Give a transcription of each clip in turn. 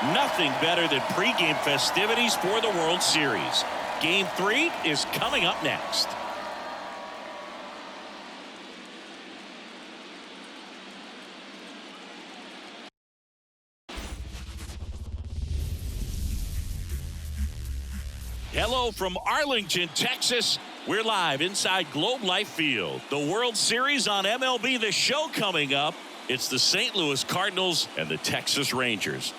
Nothing better than pregame festivities for the World Series. Game 3 is coming up next. Hello from Arlington, Texas. We're live inside Globe Life Field. The World Series on MLB The Show coming up. It's the St. Louis Cardinals and the Texas Rangers.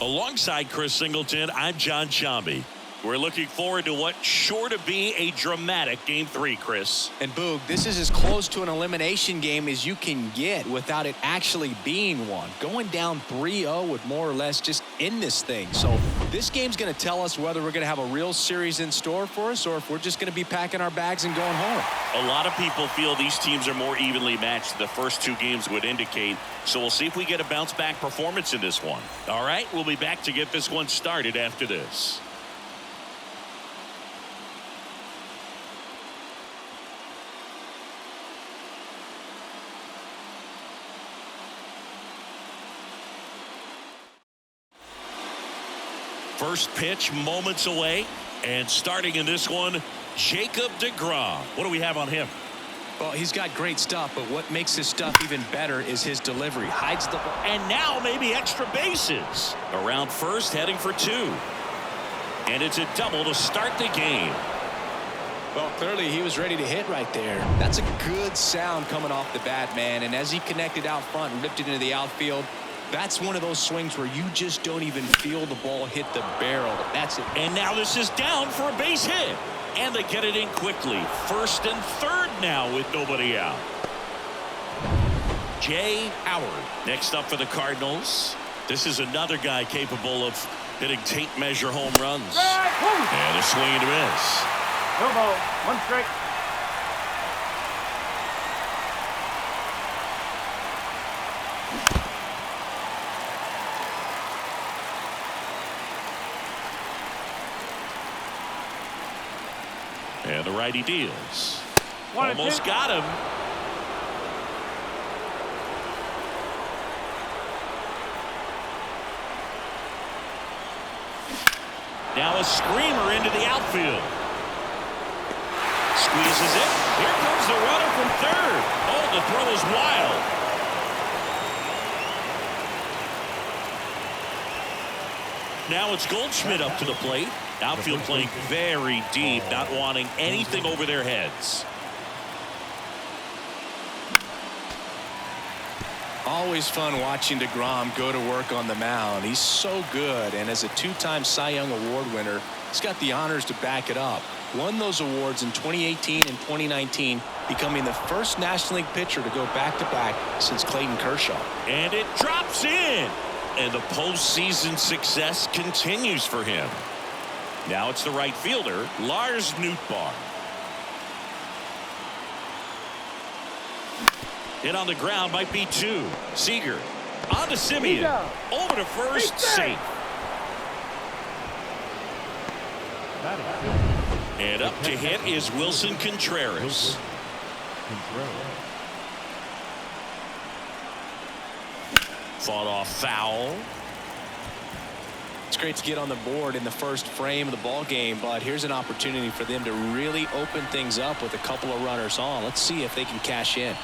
Alongside Chris Singleton, I'm John Shambi. We're looking forward to what's sure to be a dramatic Game 3, Chris. And Boog, this is as close to an elimination game as you can get without it actually being one. Going down 3-0 would more or less just end this thing. So this game's going to tell us whether we're going to have a real series in store for us or if we're just going to be packing our bags and going home. A lot of people feel these teams are more evenly matched than the first two games would indicate. So we'll see if we get a bounce-back performance in this one. All right, we'll be back to get this one started after this. First pitch moments away, and starting in this one, Jacob deGrom. What do we have on him? Well, he's got great stuff, but what makes his stuff even better is his delivery. Hides the ball. And now maybe extra bases. Around first, heading for two. And it's a double to start the game. Well, clearly he was ready to hit right there. That's a good sound coming off the bat, man. And as he connected out front and ripped it into the outfield, that's one of those swings where you just don't even feel the ball hit the barrel. That's it. And now this is down for a base hit. And they get it in quickly. First and third now with nobody out. Jay Howard next up for the Cardinals. This is another guy capable of hitting tape measure home runs. And a swing and a miss. No ball. One strike. And the righty deals. Almost got him. Now a screamer into the outfield. Squeezes it. Here comes the runner from third. Oh, the throw is wild. Now it's Goldschmidt up to the plate. Outfield playing very deep, not wanting anything over their heads. Always fun watching deGrom go to work on the mound. He's so good, and as a two-time Cy Young Award winner, he's got the honors to back it up. Won those awards in 2018 and 2019, becoming the first National League pitcher to go back-to-back since Clayton Kershaw. And it drops in, and the postseason success continues for him. Now it's the right fielder, Lars Nootbaar. Hit on the ground, might be two. Seager on to Simeon. Over to first, safe. And up to hit is Wilson Contreras. Fought off foul. It's great to get on the board in the first frame of the ball game, but here's an opportunity for them to really open things up with a couple of runners on. Let's see if they can cash in.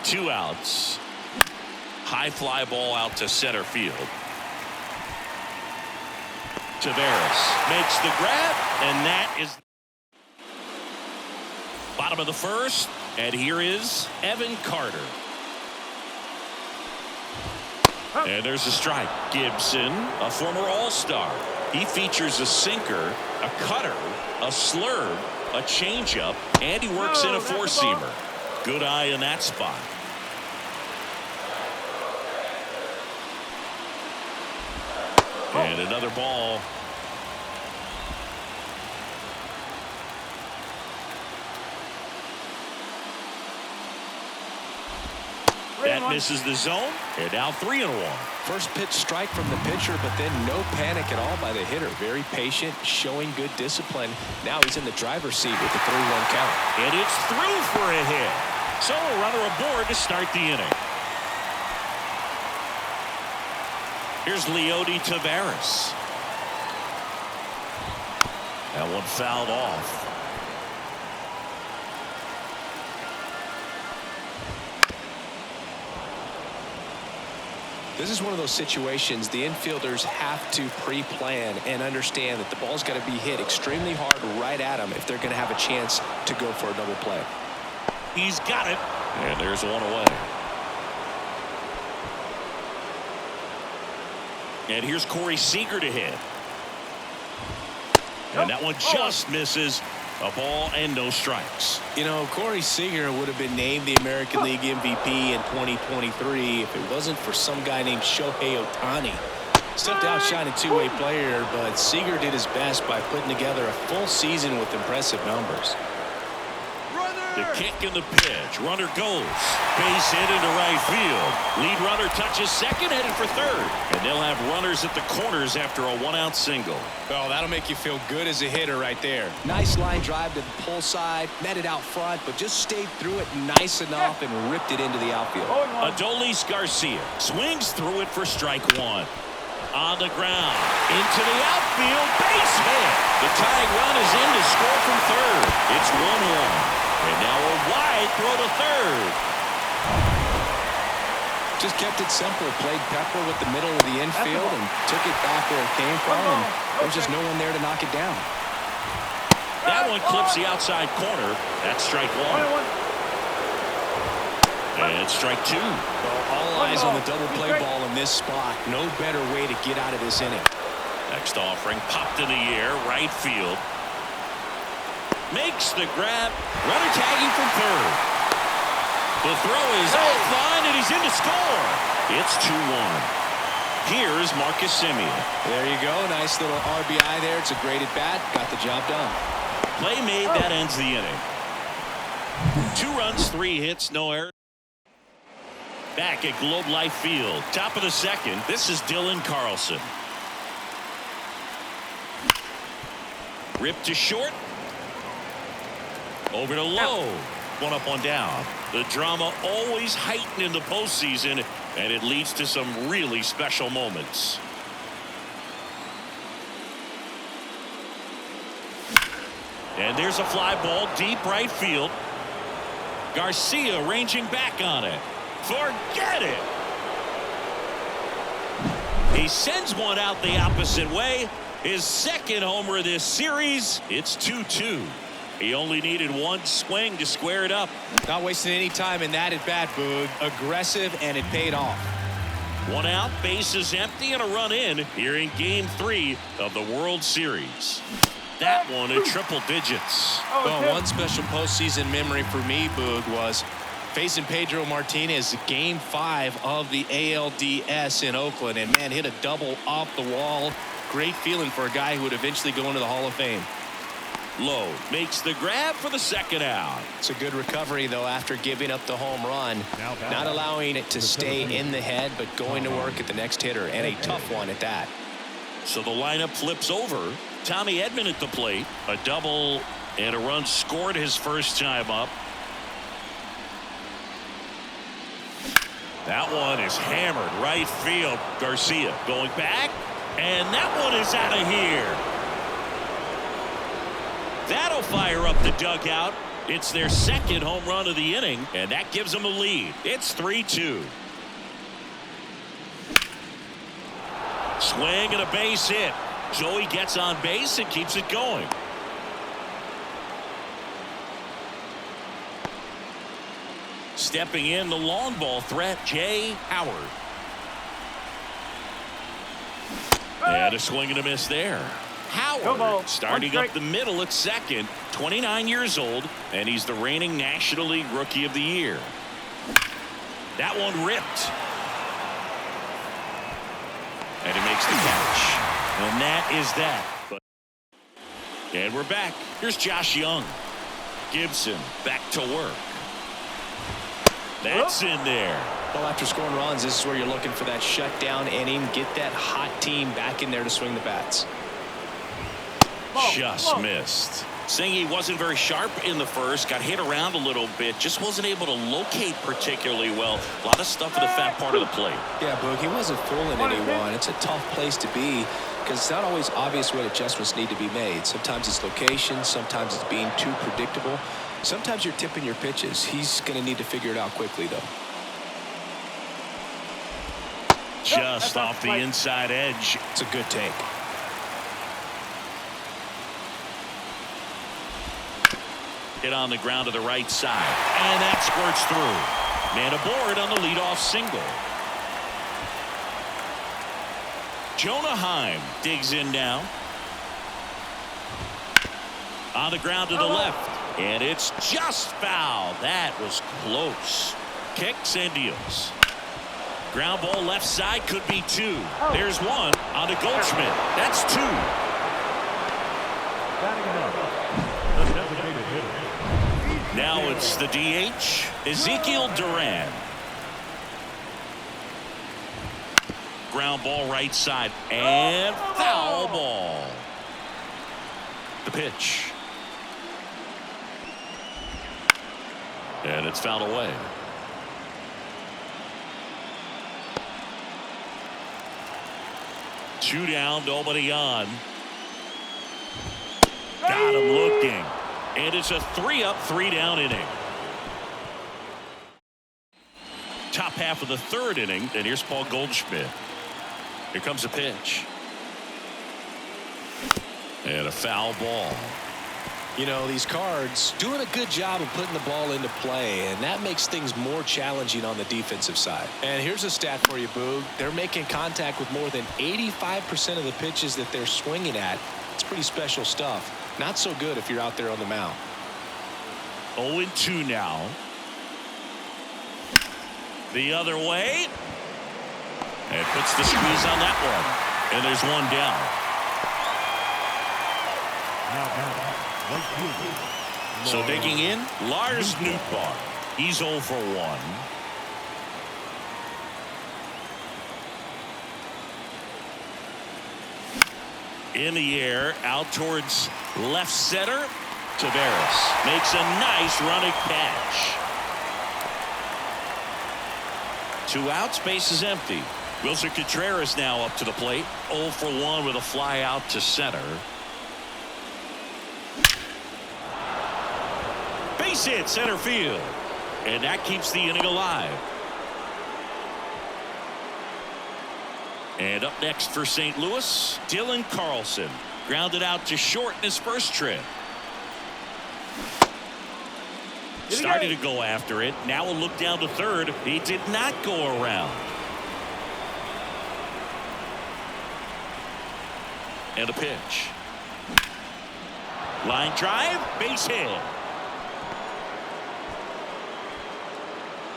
Two outs. High fly ball out to center field. Taveras makes the grab, and that is bottom of the first. And here is Evan Carter. And there's a strike. Gibson, a former All-Star. He features a sinker, a cutter, a slurve, a changeup, and he works in a four-seamer. Good eye in that spot. And another ball. That misses the zone, and now 3-1. First pitch strike from the pitcher, but then no panic at all by the hitter. Very patient, showing good discipline. Now he's in the driver's seat with the 3-1 count. And it's through for a hit. So a runner aboard to start the inning. Here's Leody Taveras. That one fouled off. This is one of those situations the infielders have to pre-plan and understand that the ball's got to be hit extremely hard right at them if they're going to have a chance to go for a double play. He's got it. And there's one away. And here's Corey Seager to hit. And that one just misses. A ball and no strikes. You know, Corey Seager would have been named the American League MVP in 2023 if it wasn't for some guy named Shohei Ohtani. Stepped out shining two-way player, but Seager did his best by putting together a full season with impressive numbers. The kick and the pitch. Runner goes. Base hit into right field. Lead runner touches second, headed for third. And they'll have runners at the corners after a one-out single. Oh, that'll make you feel good as a hitter right there. Nice line drive to the pull side. Met it out front, but just stayed through it nice enough and ripped it into the outfield. Adolis Garcia swings through it for strike one. On the ground. Into the outfield. Base hit. The tying run is in to score from third. It's 1-1. And now a wide throw to third. Just kept it simple. Played pepper with the middle of the infield and took it back where it came from. And there was just no one there to knock it down. That one clips the outside corner. That's strike one. And strike two. Well, all eyes on the double play ball in this spot. No better way to get out of this inning. Next offering popped in the air. Right field. Makes the grab. Runner tagging from third. The throw is offline, and he's in to score. It's 2-1. Here's Marcus Semien. There you go. Nice little RBI there. It's a great at-bat. Got the job done. Play made. That ends the inning. 2 runs, 3 hits, no errors. Back at Globe Life Field. Top of the second. This is Dylan Carlson. Ripped to short. Over to low. One up, one down. The drama always heightened in the postseason, and it leads to some really special moments. And there's a fly ball deep right field. Garcia ranging back on it. Forget it. He sends one out the opposite way. His second homer of this series. It's 2-2. He only needed one swing to square it up. Not wasting any time in that at-bat, Boog. Aggressive, and it paid off. 1 out, bases empty, and a run in here in Game 3 of the World Series. That one in triple digits. Well, one special postseason memory for me, Boog, was facing Pedro Martinez, Game 5 of the ALDS in Oakland. And, man, hit a double off the wall. Great feeling for a guy who would eventually go into the Hall of Fame. Lowe makes the grab for the second out. It's a good recovery, though, after giving up the home run. Not allowing it to stay in the head, but going to work at the next hitter, and a tough one at that. So the lineup flips over. Tommy Edman at the plate. A double and a run scored his first time up. That one is hammered right field. Garcia going back, and that one is out of here. That'll fire up the dugout. It's their second home run of the inning, and that gives them a lead. It's 3-2. Swing and a base hit. Joey gets on base and keeps it going. Stepping in the long ball threat, Jay Howard. And a swing and a miss there. Howard starting up the middle at second, 29 years old, and he's the reigning National League Rookie of the Year. That one ripped. And he makes the catch. And that is that. And we're back. Here's Josh Young. Gibson back to work. That's in there. Well, after scoring runs, this is where you're looking for that shutdown inning. Get that hot team back in there to swing the bats. Just missed. S.V.G wasn't very sharp in the first. Got hit around a little bit. Just wasn't able to locate particularly well. A lot of stuff in the fat part of the plate. Yeah, Boog, he wasn't fooling anyone. It's a tough place to be because it's not always obvious what adjustments need to be made. Sometimes it's location. Sometimes it's being too predictable. Sometimes you're tipping your pitches. He's going to need to figure it out quickly, though. Just off the inside edge. It's a good take. Hit on the ground to the right side. And that squirts through. Man aboard on the leadoff single. Jonah Heim digs in now. On the ground to the left. And it's just foul. That was close. Kicks and deals. Ground ball left side, could be two. There's one on to Goldschmidt. That's two. Now it's the DH, Ezekiel Duran. Ground ball right side and foul ball. The pitch. And it's fouled away. Two down, nobody on. Got him looking. And it's a 3-up, 3-down inning. Top half of the third inning. And here's Paul Goldschmidt. Here comes a pitch. And a foul ball. You know, these Cards doing a good job of putting the ball into play, and that makes things more challenging on the defensive side. And here's a stat for you, Boog. They're making contact with more than 85% of the pitches that they're swinging at. It's pretty special stuff. Not so good if you're out there on the mound. 0-2 now. The other way. And puts the squeeze on that one. And there's one down. So digging in, Lars Nootbaar. He's 0 for 1. In the air, out towards left center. Taveras makes a nice running catch. 2 outs, base is empty. Wilson Contreras now up to the plate. 0 for 1 with a fly out to center. Base hit center field. And that keeps the inning alive. And up next for St. Louis, Dylan Carlson. Grounded out to short in his first trip. Started to go after it. Now we'll look down to third. He did not go around. And a pitch. Line drive, base hit.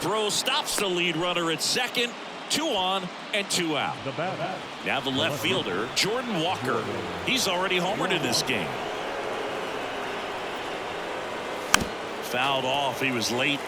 Throw stops the lead runner at second. 2 on and 2 out. Now the left fielder, Jordan Walker. He's already homered in this game. Fouled off. He was late.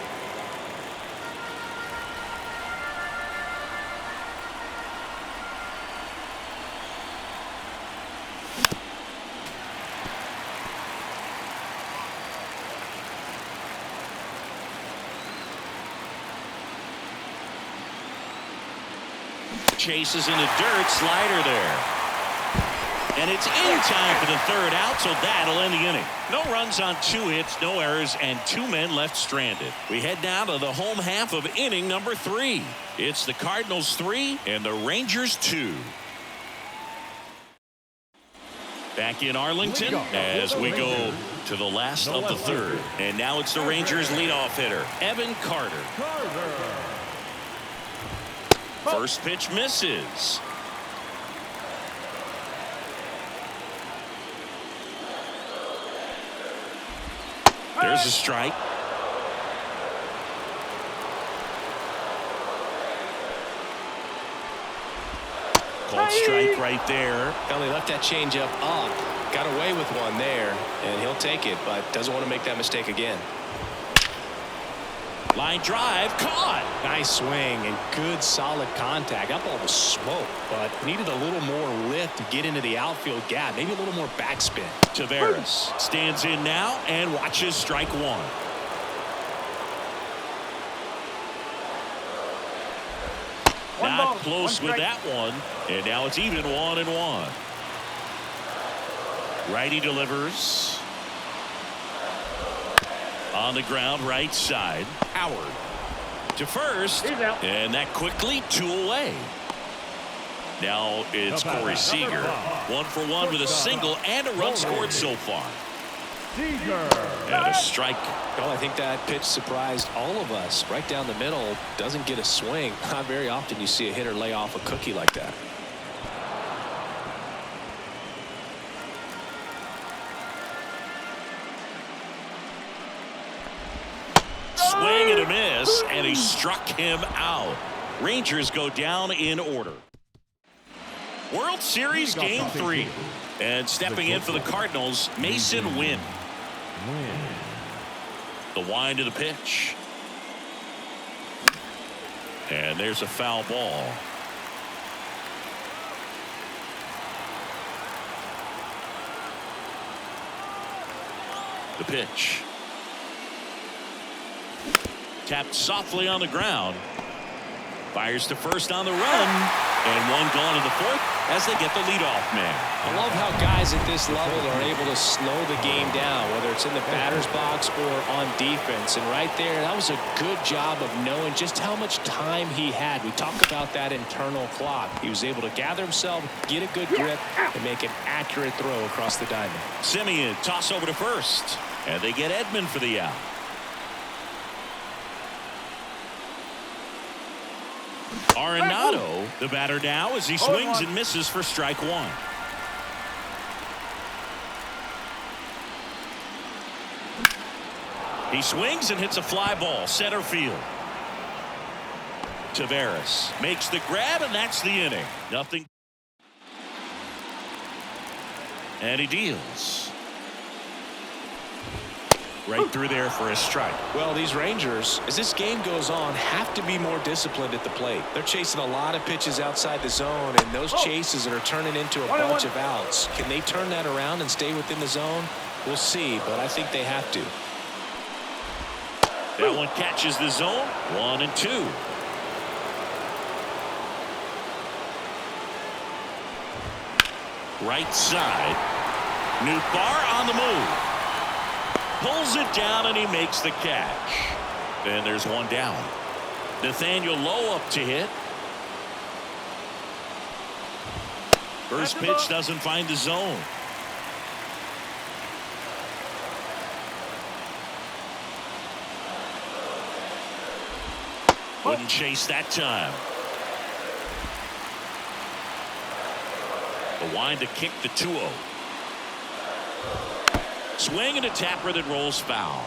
Chases in the dirt, slider there. And it's in time for the third out, so that'll end the inning. No runs on 2 hits, no errors, and 2 men left stranded. We head now to the home half of inning number 3. It's the Cardinals 3 and the Rangers 2. Back in Arlington as we go to the last of the third. And now it's the Rangers leadoff hitter, Evan Carter. First pitch misses. There's a strike. Called strike right there. Well, he left that changeup up. Got away with one there, and he'll take it, but doesn't want to make that mistake again. Line drive, caught. Nice swing and good solid contact. That ball was smoke, but needed a little more lift to get into the outfield gap. Maybe a little more backspin. Taveras stands in now and watches strike one. Not close with that one, and now it's even 1-1. Righty delivers. On the ground, right side. Howard to first, and that quickly 2 away. Now it's Corey Seager. 1 for 1 with a single and a run scored so far. And a strike. Well, I think that pitch surprised all of us. Right down the middle, doesn't get a swing. Not very often you see a hitter lay off a cookie like that. Swing and a miss, and he struck him out. Rangers go down in order. World Series Game 3. And stepping in for the Cardinals, Mason Wynn. The wind of the pitch. And there's a foul ball. The pitch. Tapped softly on the ground. Fires to first on the run. And one gone in the fourth as they get the leadoff man. I love how guys at this level are able to slow the game down, whether it's in the batter's box or on defense. And right there, that was a good job of knowing just how much time he had. We talk about that internal clock. He was able to gather himself, get a good grip, and make an accurate throw across the diamond. Simeon toss over to first. And they get Edman for the out. Arenado, the batter now, as he swings and misses for strike one. He swings and hits a fly ball, center field. Taveras makes the grab, and that's the inning. Nothing. And he deals. Right through there for a strike. Well, these Rangers, as this game goes on, have to be more disciplined at the plate. They're chasing a lot of pitches outside the zone, and those chases are turning into a bunch of outs. Can they turn that around and stay within the zone? We'll see, but I think they have to. That one catches the zone. 1-2. Right side. Nootbaar on the move. Pulls it down and he makes the catch. And there's one down. Nathaniel Lowe up to hit. First pitch doesn't find the zone. Wouldn't chase that time. The wind to kick the 2-0. Swing and a tapper that rolls foul.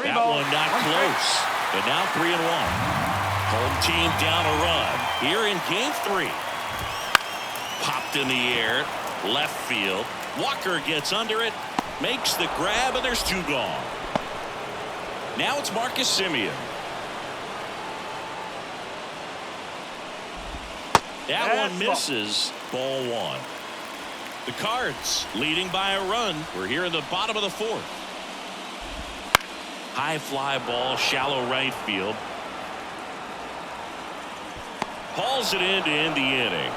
That one not close. But now 3-1. Home team down a run here in game 3. Popped in the air. Left field. Walker gets under it. Makes the grab, and there's 2 gone. Now it's Marcus Semien. That one misses. Ball 1. The Cards leading by a run. We're here in the bottom of the 4th. High fly ball, shallow right field. Hauls it in to end the inning.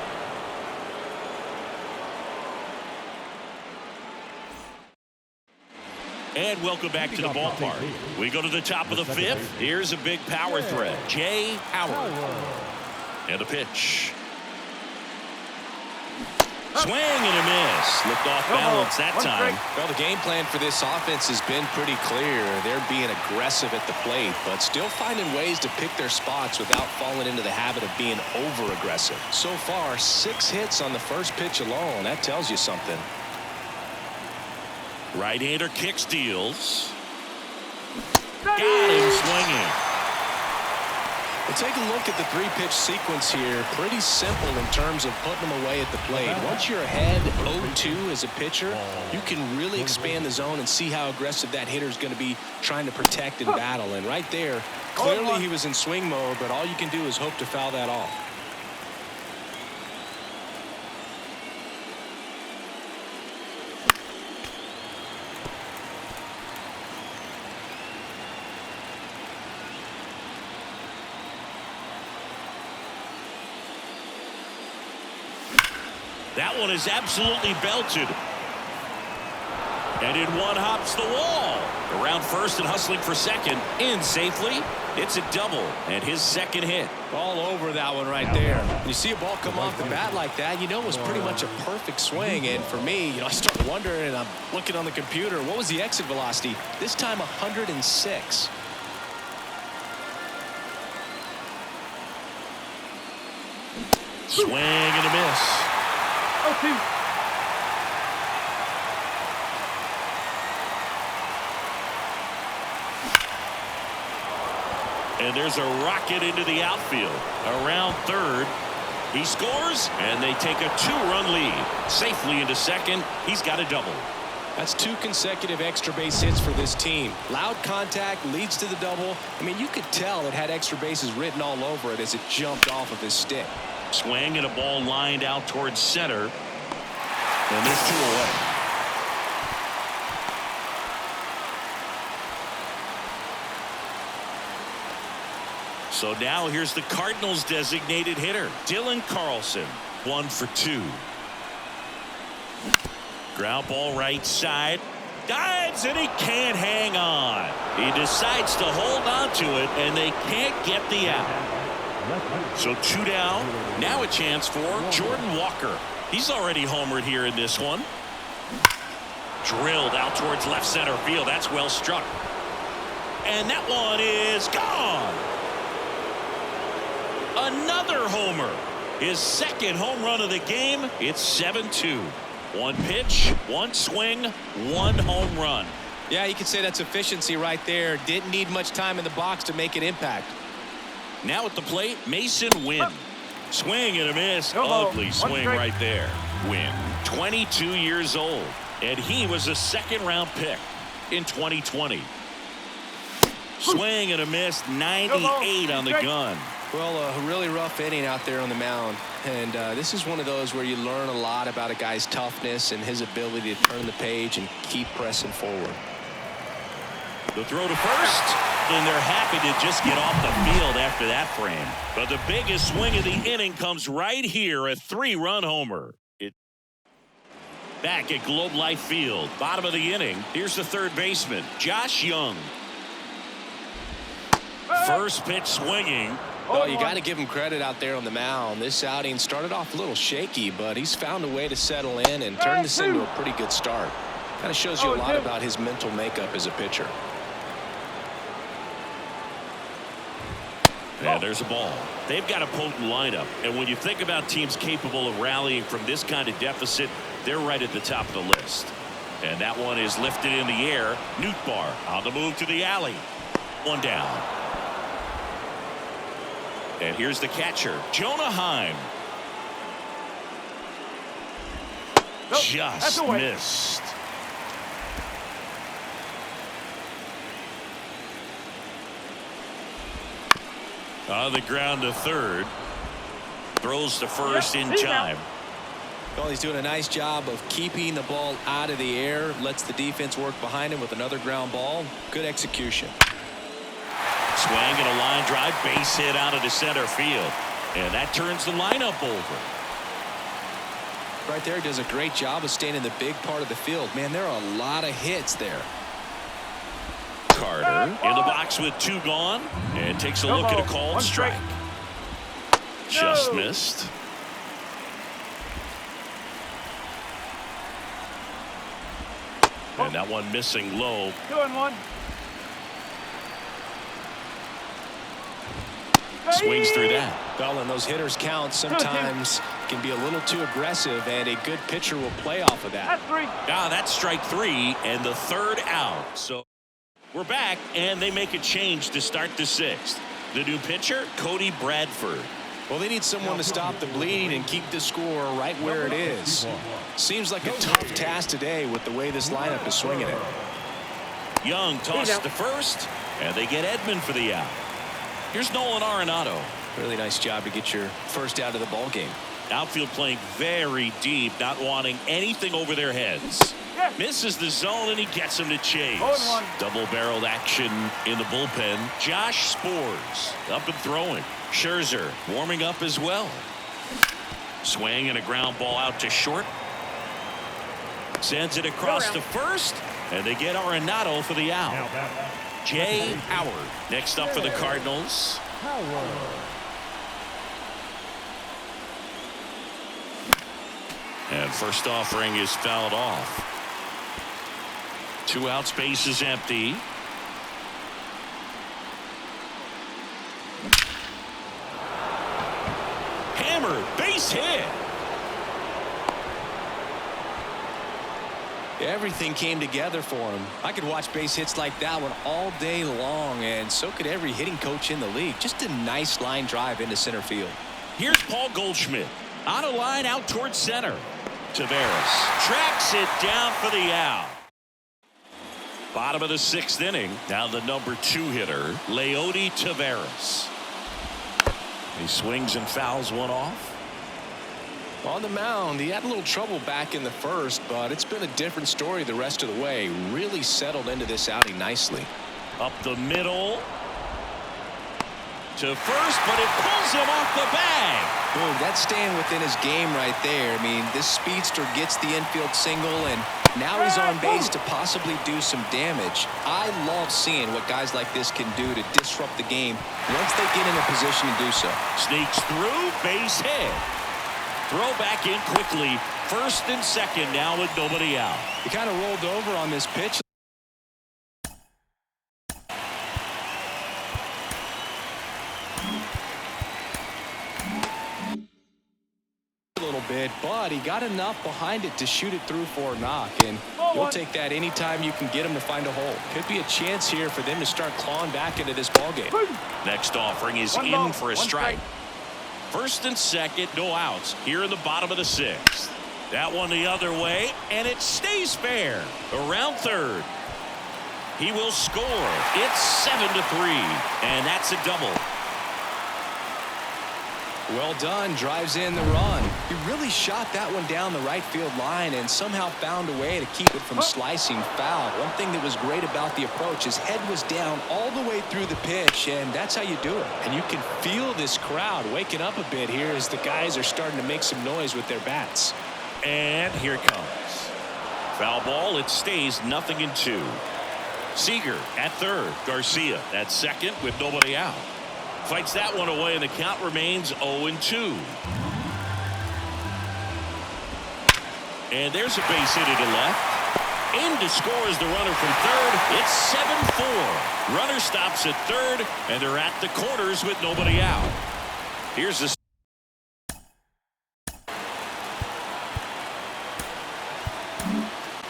And welcome back to the ballpark. We go to the top of the 5th. Here's a big power threat. Jay Howard. And the pitch. Swing and a miss. Looked off balance that time. Well, the game plan for this offense has been pretty clear. They're being aggressive at the plate, but still finding ways to pick their spots without falling into the habit of being over-aggressive. So far, 6 hits on the first pitch alone. That tells you something. Right-hander kicks, deals. Got him swinging. Well, take a look at the three-pitch sequence here. Pretty simple in terms of putting them away at the plate. Once you're ahead 0-2 as a pitcher, you can really expand the zone and see how aggressive that hitter is going to be trying to protect and battle. And right there, clearly he was in swing mode, but all you can do is hope to foul that off. That one is absolutely belted. And in one hops the wall. Around first and hustling for second. In safely. It's a double. And his second hit. All over that one right there. You see a ball come off the bat like that, you know it was pretty much a perfect swing. And for me, I start wondering, and I'm looking on the computer, what was the exit velocity? This time 106. Swing and a miss. And there's a rocket into the outfield. Around third. He scores, and they take a 2-run lead. Safely into second. He's got a double. That's 2 consecutive extra base hits for this team. Loud contact leads to the double. I mean, you could tell it had extra bases written all over it as it jumped off of his stick. Swing and a ball lined out towards center. And there's 2 away. So now here's the Cardinals designated hitter, Dylan Carlson. 1 for 2. Ground ball right side. Dives and he can't hang on. He decides to hold on to it and they can't get the out. So 2 down. Now a chance for Jordan Walker. He's already homered here in this one. Drilled out towards left center field. That's well struck. And that one is gone. Another homer. His second home run of the game. It's 7-2. 1 pitch, 1 swing, 1 home run. Yeah, you could say that's efficiency right there. Didn't need much time in the box to make an impact. Now at the plate, Mason Wynn. Swing and a miss. Ugly swing right there. Wynn, 22 years old. And he was a second-round pick in 2020. Swing and a miss. 98 on the gun. Well, a really rough inning out there on the mound. And this is one of those where you learn a lot about a guy's toughness and his ability to turn the page and keep pressing forward. The throw to first, and they're happy to just get off the field after that frame. But the biggest swing of the inning comes right here, a 3-run homer. Back at Globe Life Field, bottom of the inning. Here's the third baseman, Josh Young. First pitch swinging. Oh, you got to give him credit out there on the mound. This outing started off a little shaky, but he's found a way to settle in and turn this into a pretty good start. Kind of shows you a lot about his mental makeup as a pitcher. And there's a ball. They've got a potent lineup, and when you think about teams capable of rallying from this kind of deficit, they're right at the top of the list. And that one is lifted in the air. Nootbaar on the move to the alley. 1 down. And here's the catcher, Jonah Heim. Just missed. On the ground to third. Throws to first in time. Well, he's doing a nice job of keeping the ball out of the air. Lets the defense work behind him with another ground ball. Good execution. Swing and a line drive, base hit out into center field. And that turns the lineup over. Right there, does a great job of staying in the big part of the field. Man, there are a lot of hits there. Carter in the box with 2 gone. And takes a look at a called strike. Just missed. And that one missing low. 2-1. Swings through that. Well, and those hitters count sometimes can be a little too aggressive, and a good pitcher will play off of that. That's 3. That's strike 3 and the 3rd out. So we're back, and they make a change to start the 6th. The new pitcher, Cody Bradford. Well, they need someone to stop the bleeding and keep the score right where it is. Seems like a tough task today with the way this lineup is swinging it. Young tossed to first, and they get Edman for the out. Here's Nolan Arenado. Really nice job to get your first out of the ball game. Outfield playing very deep, not wanting anything over their heads. Misses the zone, and he gets him to chase. Double-barreled action in the bullpen. Josh Spores up and throwing. Scherzer warming up as well. Swing and a ground ball out to short. Sends it across to first, and they get Arenado for the out. Jay Howard next up for the Cardinals. And first offering is fouled off. 2 outs, base is empty. Hammered, base hit. Everything came together for him. I could watch base hits like that one all day long, and so could every hitting coach in the league. Just a nice line drive into center field. Here's Paul Goldschmidt. On a line out towards center. Taveras tracks it down for the out. Bottom of the 6th inning. Now the number 2 hitter, Leody Taveras. He swings and fouls one off. On the mound, he had a little trouble back in the first, but it's been a different story the rest of the way. Really settled into this outing nicely. Up the middle. To first, but it pulls him off the bag. Boom, that's staying within his game right there. I mean, this speedster gets the infield single, and now he's on base to possibly do some damage. I love seeing what guys like this can do to disrupt the game once they get in a position to do so. Sneaks through, base hit. Throw back in quickly. First and second now with nobody out. He kind of rolled over on this pitch. A little bit, but he got enough behind it to shoot it through for a knock, and you'll take that anytime you can get him to find a hole. Could be a chance here for them to start clawing back into this ball game. Next offering is in for a strike. First and second, no outs here in the bottom of the 6th. That one the other way, and it stays fair. Around third. He will score. It's 7-3, and that's a double. Well done. Drives in the run. He really shot that one down the right field line and somehow found a way to keep it from slicing foul. One thing that was great about the approach, his head was down all the way through the pitch, and that's how you do it. And you can feel this crowd waking up a bit here as the guys are starting to make some noise with their bats. And here it comes. Foul ball. It stays 0-2. Seager at third. Garcia at second with nobody out. Fights that one away, and the count remains 0-2. And there's a base hit to left. In to score is the runner from third. It's 7-4. Runner stops at third, and they're at the corners with nobody out. Here's the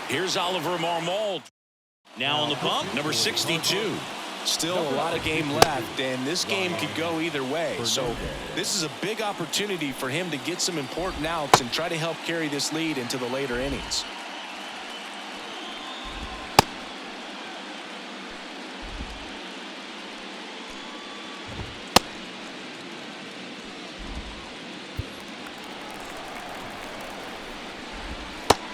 Here's Oliver Marmol. Now on the bump, number 62. Still a lot of game left, and this game could go either way. So this is a big opportunity for him to get some important outs and try to help carry this lead into the later innings.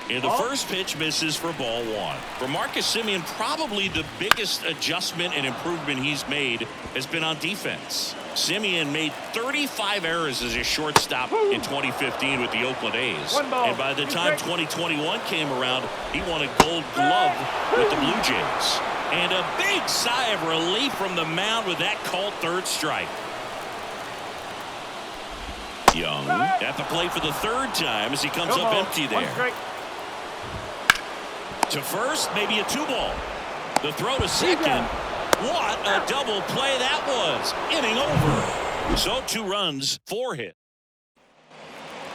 And the first pitch misses for ball 1. For Marcus Semien, probably the biggest adjustment and improvement he's made has been on defense. Semien made 35 errors as a shortstop in 2015 with the Oakland A's. And by the time 2021 came around, he won a Gold Glove with the Blue Jays. And a big sigh of relief from the mound with that called third strike. Young at the plate for the third time as he comes up empty there. To first, maybe a 2-ball. The throw to second. What a double play that was. Inning over. So 2 runs, 4 hits.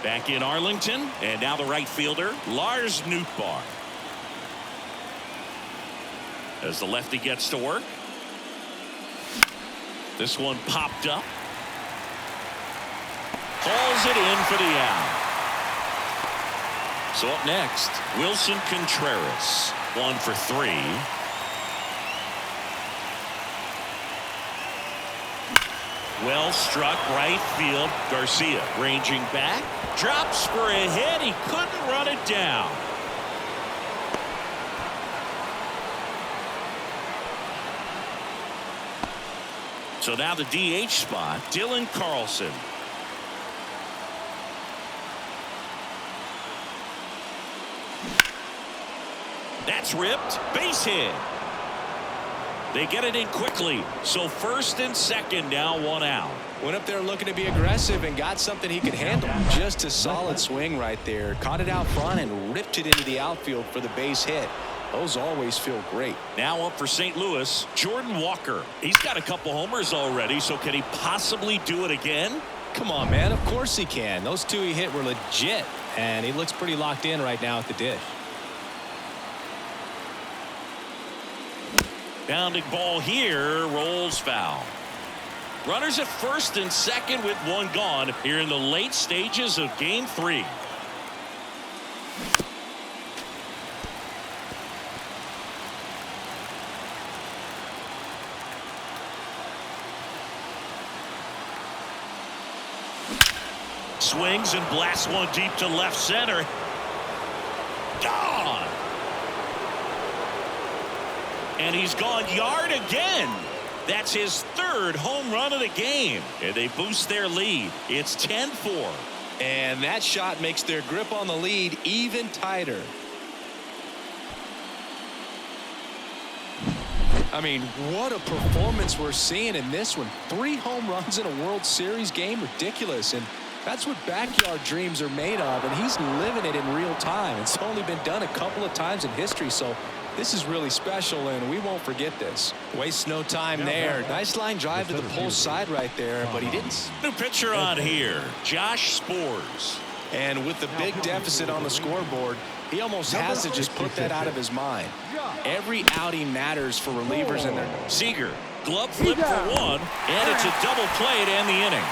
Back in Arlington, and now the right fielder, Lars Nootbaar. As the lefty gets to work. This one popped up. Calls it in for the out. So up next, Wilson Contreras, 1 for 3. Well struck right field. Garcia ranging back, drops for a hit. He couldn't run it down. So now the DH spot, Dylan Carlson. That's ripped. Base hit. They get it in quickly. So first and second, now 1 out. Went up there looking to be aggressive and got something he could handle. Just a solid swing right there. Caught it out front and ripped it into the outfield for the base hit. Those always feel great. Now up for St. Louis, Jordan Walker. He's got a couple homers already, so can he possibly do it again? Come on, man. Of course he can. Those 2 he hit were legit, and he looks pretty locked in right now at the dish. Bounding ball here, rolls foul. Runners at first and second with 1 gone here in the late stages of Game 3. Swings and blasts one deep to left center. Gone. And he's gone yard again. That's his 3rd home run of the game. And they boost their lead. It's 10-4. And that shot makes their grip on the lead even tighter. I mean, what a performance we're seeing in this one. 3 home runs in a World Series game. Ridiculous. And that's what backyard dreams are made of, and he's living it in real time. It's only been done a couple of times in history, so this is really special, and we won't forget this. Wastes no time there. Nice line drive to the pole side right there, but he didn't. New pitcher on here, Josh Spores. And with the big deficit on the scoreboard, he almost has to just put that out of his mind. Every outing matters for relievers in their Seager, glove flip for 1, and it's a double play to end the inning.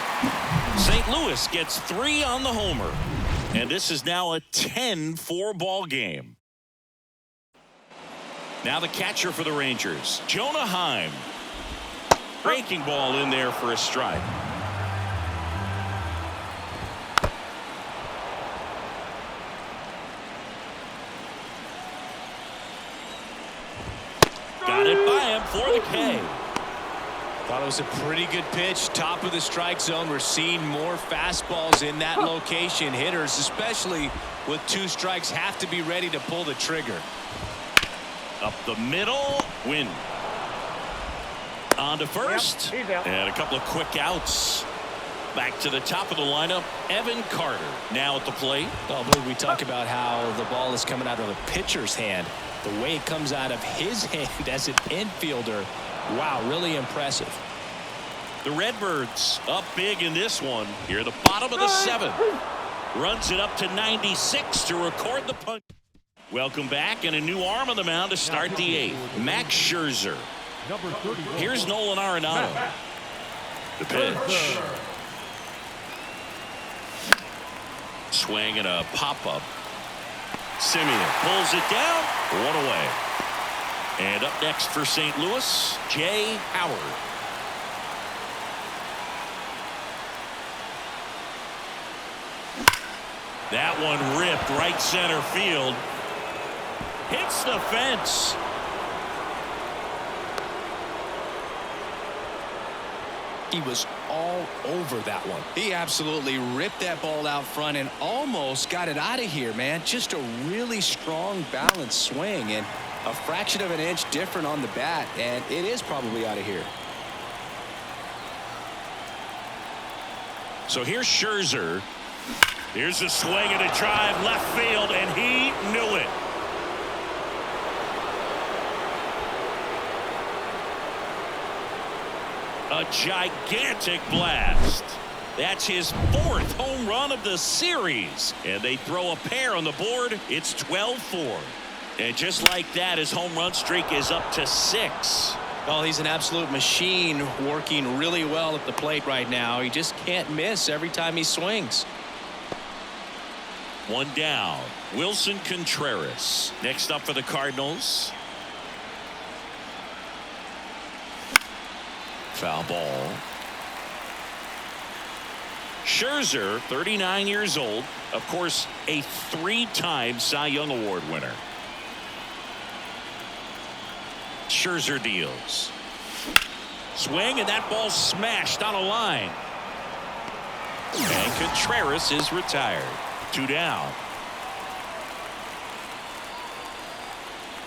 St. Louis gets 3 on the homer, and this is now a 10-4 ball game. Now the catcher for the Rangers, Jonah Heim. Breaking ball in there for a strike. Got it by him for the K. Thought it was a pretty good pitch. Top of the strike zone. We're seeing more fastballs in that location. Hitters, especially with 2 strikes, have to be ready to pull the trigger. Up the middle, win. On to first, and a couple of quick outs. Back to the top of the lineup, Evan Carter now at the plate. Oh, but we talk about how the ball is coming out of the pitcher's hand. The way it comes out of his hand as an infielder. Wow, really impressive. The Redbirds up big in this one. Here, the bottom of the 7th. Runs it up to 96 to record the punt. Welcome back, and a new arm on the mound to start the 8th. Max Scherzer. Here's Nolan Arenado. The pitch. Swing and a pop-up. Simeon pulls it down. 1 away. And up next for St. Louis, Jay Howard. That one ripped right center field. Hits the fence. He was all over that one. He absolutely ripped that ball out front and almost got it out of here, man. Just a really strong, balanced swing, and a fraction of an inch different on the bat, and it is probably out of here. So here's Scherzer. Here's a swing and a drive left field, and he knew it. A gigantic blast. That's his 4th home run of the series. And they throw a pair on the board. It's 12-4. And just like that, his home run streak is up to 6. Oh, he's an absolute machine, working really well at the plate right now. He just can't miss every time he swings. One down. Wilson Contreras next up for the Cardinals. Foul ball. Scherzer, 39 years old, of course, a three-time Cy Young Award winner. Scherzer deals. Swing, and that ball smashed on a line. And Contreras is retired. 2 down.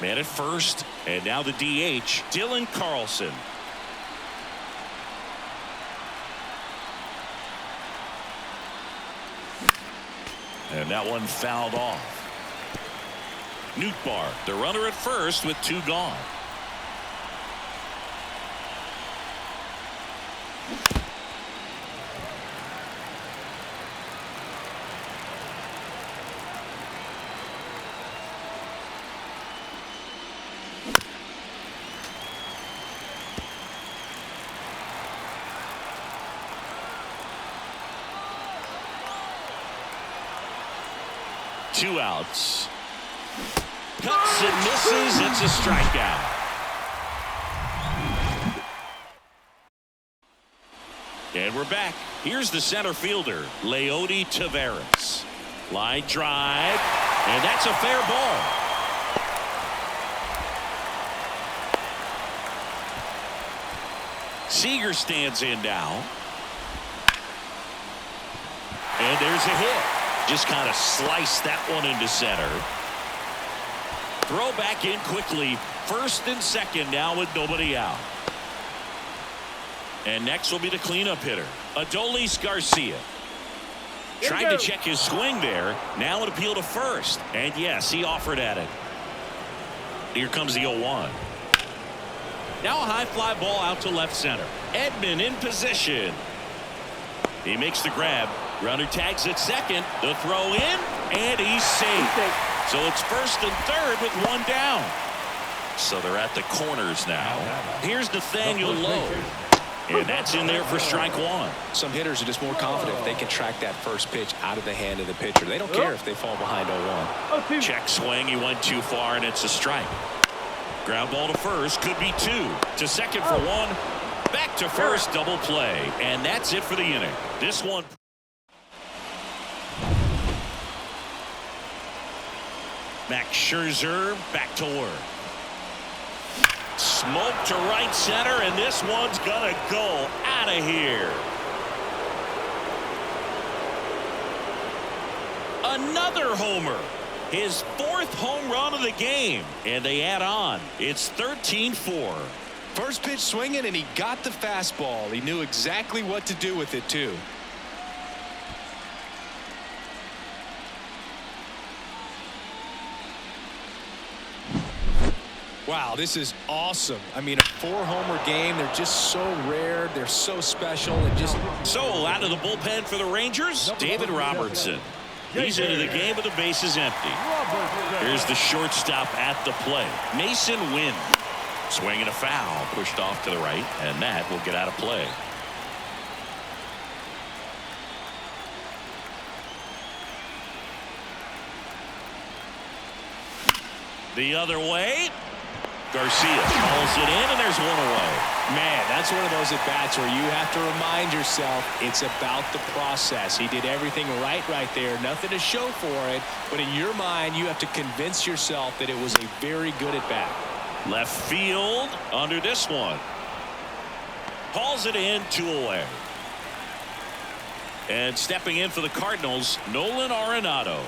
Man at first, and now the DH, Dylan Carlson. And that one fouled off. Nootbaar, the runner at first with 2 gone. Two outs. Cuts and misses. It's a strikeout. And we're back. Here's the center fielder, Leody Taveras. Line drive, and that's a fair ball. Seager stands in now. And there's a hit. Just kind of sliced that one into center. Throw back in quickly. First and second now with nobody out. And next will be the cleanup hitter, Adolis Garcia. Trying to check his swing there. Now an appeal to first. And yes, he offered at it. Here comes the 0-1. Now a high fly ball out to left center. Edman in position. He makes the grab. Runner tags at second. The throw in, and he's safe. So it's first and third with 1 down. So they're at the corners now. Here's Nathaniel Lowe. And that's in there for strike 1. Some hitters are just more confident they can track that first pitch out of the hand of the pitcher. They don't care if they fall behind 0-1. Check swing. He went too far, and it's a strike. Ground ball to first. Could be 2. To second for 1. Back to first. Double play. And that's it for the inning. This one. Max Scherzer back to work. Smoke to right center, and this one's gonna go out of here. Another homer. His 4th home run of the game. And they add on. It's 13-4. First pitch swinging, and he got the fastball. He knew exactly what to do with it, too. Wow, this is awesome. I mean, a 4-homer game. They're just so rare. They're so special. And just so out of the bullpen for the Rangers, David Robertson. He's into the game with the bases empty. Here's the shortstop at the plate, Mason Wynn. Swinging a foul, pushed off to the right, and that will get out of play. The other way. Garcia calls it in, and there's 1 away. Man, that's one of those at-bats where you have to remind yourself it's about the process. He did everything right there. Nothing to show for it. But in your mind, you have to convince yourself that it was a very good at-bat. Left field under this one. Calls it in, 2 away. And stepping in for the Cardinals, Nolan Arenado.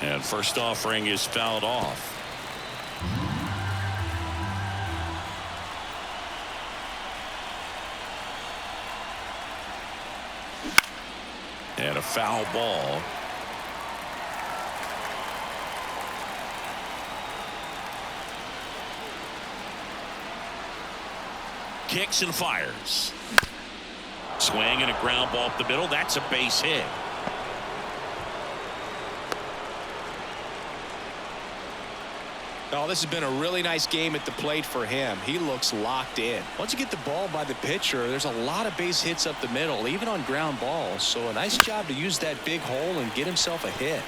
And first offering is fouled off. And a foul ball. Kicks and fires. Swing and a ground ball up the middle. That's a base hit. Oh, this has been a really nice game at the plate for him. He looks locked in. Once you get the ball by the pitcher, there's a lot of base hits up the middle, even on ground balls. So a nice job to use that big hole and get himself a hit.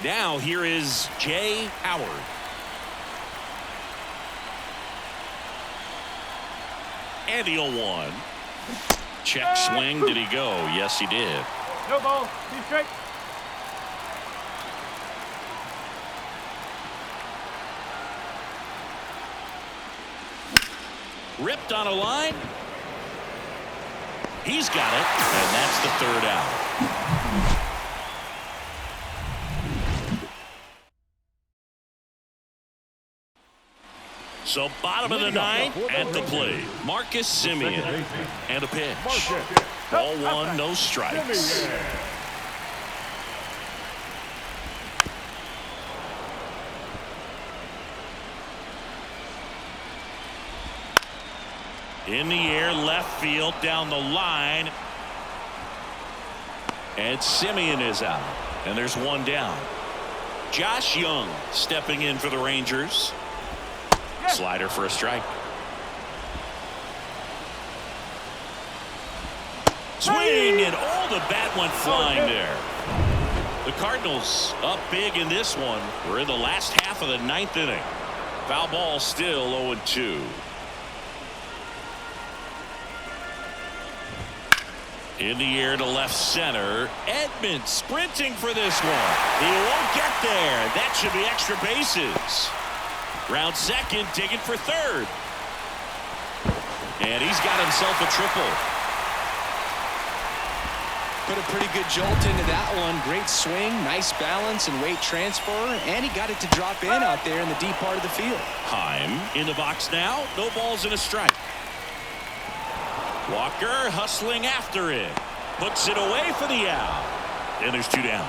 Now here is Jay Howard. And the 0-1. Check swing. Did he go? Yes, he did. No ball. 2 straight. Ripped on a line. He's got it, and that's the 3rd out. So bottom of the 9th at the plate. Marcus Semien. And a pitch. Ball 1, no strikes. In the air, left field, down the line. And Semien is out. And there's 1 down. Josh Young stepping in for the Rangers. Slider for a strike. Swing, and the bat went flying there. The Cardinals up big in this one. We're in the last half of the 9th inning. Foul ball still 0-2. In the air to left center. Edman sprinting for this one. He won't get there. That should be extra bases. Round second, digging for 3rd. And he's got himself a triple. Put a pretty good jolt into that one. Great swing, nice balance and weight transfer, and he got it to drop in out there in the deep part of the field. Heim in the box now. No balls and a strike. Walker hustling after it. Puts it away for the out. And there's 2 down.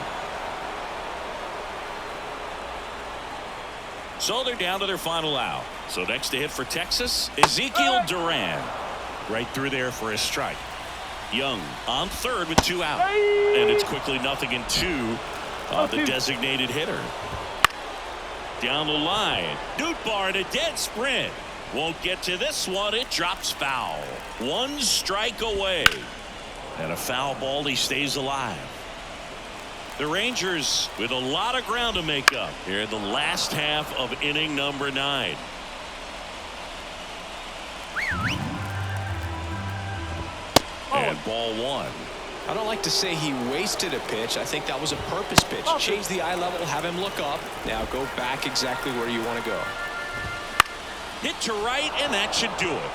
So they're down to their final out. So next to hit for Texas, Ezekiel Duran. Right through there for a strike. Young on 3rd with 2 out. And it's quickly 0-2 on the designated hitter. Down the line. Nootbaar in a dead sprint. Won't get to this one. It drops foul. 1 strike away. And a foul ball. He stays alive. The Rangers with a lot of ground to make up here in the last half of inning number 9. And ball 1. I don't like to say he wasted a pitch. I think that was a purpose pitch. Change the eye level, have him look up. Now go back exactly where you want to go. Hit to right, and that should do it.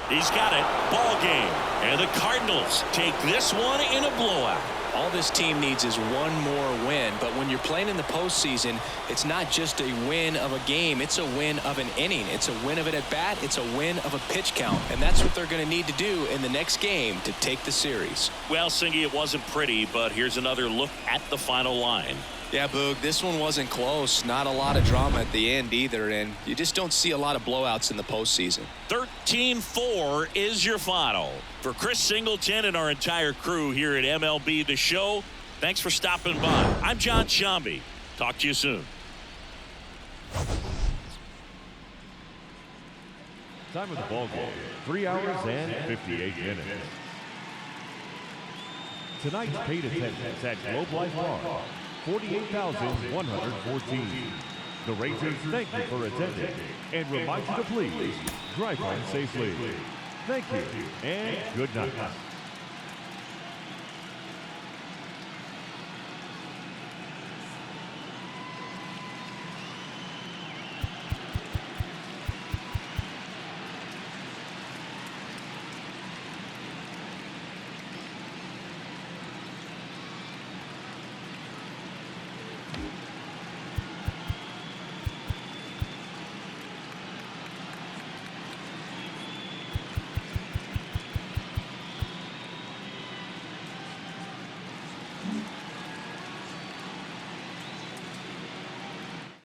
He's got it. Ball game. And the Cardinals take this one in a blowout. All this team needs is 1 more win. But when you're playing in the postseason, it's not just a win of a game. It's a win of an inning. It's a win of an at-bat. It's a win of a pitch count. And that's what they're going to need to do in the next game to take the series. Well, Singy, it wasn't pretty, but here's another look at the final line. Yeah, Boog, this one wasn't close. Not a lot of drama at the end either, and you just don't see a lot of blowouts in the postseason. 13-4 is your final. For Chris Singleton and our entire crew here at MLB The Show, thanks for stopping by. I'm John Shambi. Talk to you soon. Time of the ball game, 3 hours and 58 minutes. Tonight's paid attendance at Globe Life Park, 48,114. The Rangers thank you for attending and remind you to please drive home safely. Thank you and good night.